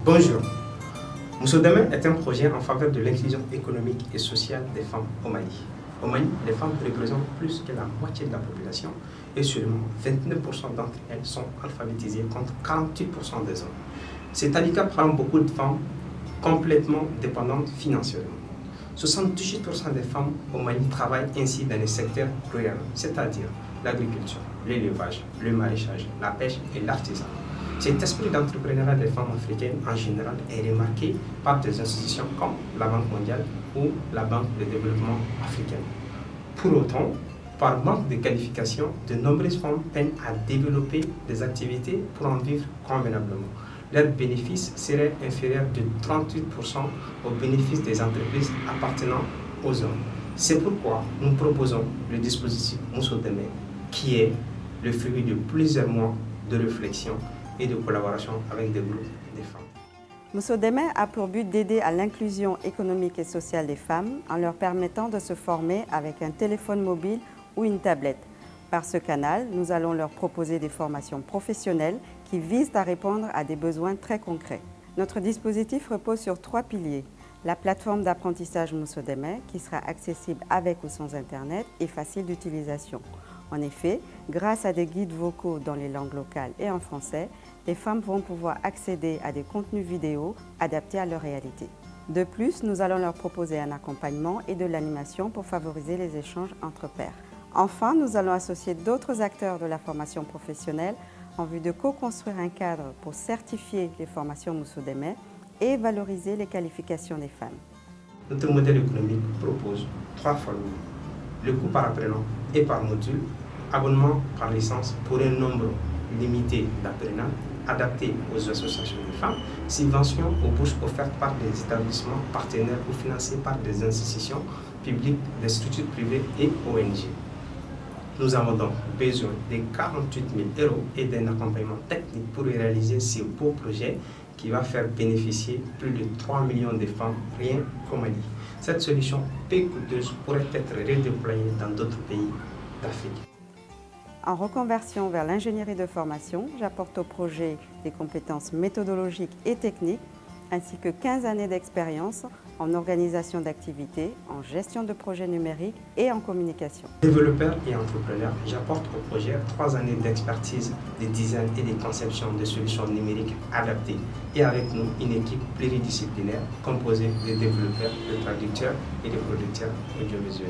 Bonjour. Mousso-Demain est un projet en faveur de l'inclusion économique et sociale des femmes au Mali. Au Mali, les femmes représentent plus que la moitié de la population et seulement 29% d'entre elles sont alphabétisées contre 48% des hommes. Cet handicap rend beaucoup de femmes complètement dépendantes financièrement. 78% des femmes au Mali travaillent ainsi dans les secteurs ruraux, c'est-à-dire l'agriculture, l'élevage, le maraîchage, la pêche et l'artisanat. Cet esprit d'entrepreneuriat des femmes africaines en général est remarqué par des institutions comme la Banque mondiale ou la Banque de développement africaine. Pour autant, par manque de qualification, de nombreuses femmes peinent à développer des activités pour en vivre convenablement. Leurs bénéfices seraient inférieurs de 38% aux bénéfices des entreprises appartenant aux hommes. C'est pourquoi nous proposons le dispositif Mousso-Demain, qui est le fruit de plusieurs mois de réflexion et de collaboration avec des groupes de femmes. Mousso-Demain a pour but d'aider à l'inclusion économique et sociale des femmes en leur permettant de se former avec un téléphone mobile ou une tablette. Par ce canal, nous allons leur proposer des formations professionnelles qui visent à répondre à des besoins très concrets. Notre dispositif repose sur 3 piliers. La plateforme d'apprentissage Mousso-Demain, qui sera accessible avec ou sans Internet et facile d'utilisation. En effet, grâce à des guides vocaux dans les langues locales et en français, les femmes vont pouvoir accéder à des contenus vidéo adaptés à leur réalité. De plus, nous allons leur proposer un accompagnement et de l'animation pour favoriser les échanges entre pairs. Enfin, nous allons associer d'autres acteurs de la formation professionnelle en vue de co-construire un cadre pour certifier les formations Mousso-Demain et valoriser les qualifications des femmes. Notre modèle économique propose 3 formules. Le coût par apprenant et par module, abonnement par licence pour un nombre limité d'apprenants adapté aux associations de femmes, subventions aux bourses offertes par des établissements partenaires ou financées par des institutions publiques, des structures privées et ONG. Nous avons donc besoin de 48 000 € et d'un accompagnement technique pour réaliser ce beau projet qui va faire bénéficier plus de 3 millions de femmes rien qu'au Mali. Cette solution peu coûteuse pourrait être redéployée dans d'autres pays d'Afrique. En reconversion vers l'ingénierie de formation, j'apporte au projet des compétences méthodologiques et techniques, ainsi que 15 années d'expérience en organisation d'activités, en gestion de projets numériques et en communication. Développeur et entrepreneur, j'apporte au projet 3 années d'expertise, de design et de conception de solutions numériques adaptées et avec nous une équipe pluridisciplinaire composée de développeurs, de traducteurs et de producteurs audiovisuels.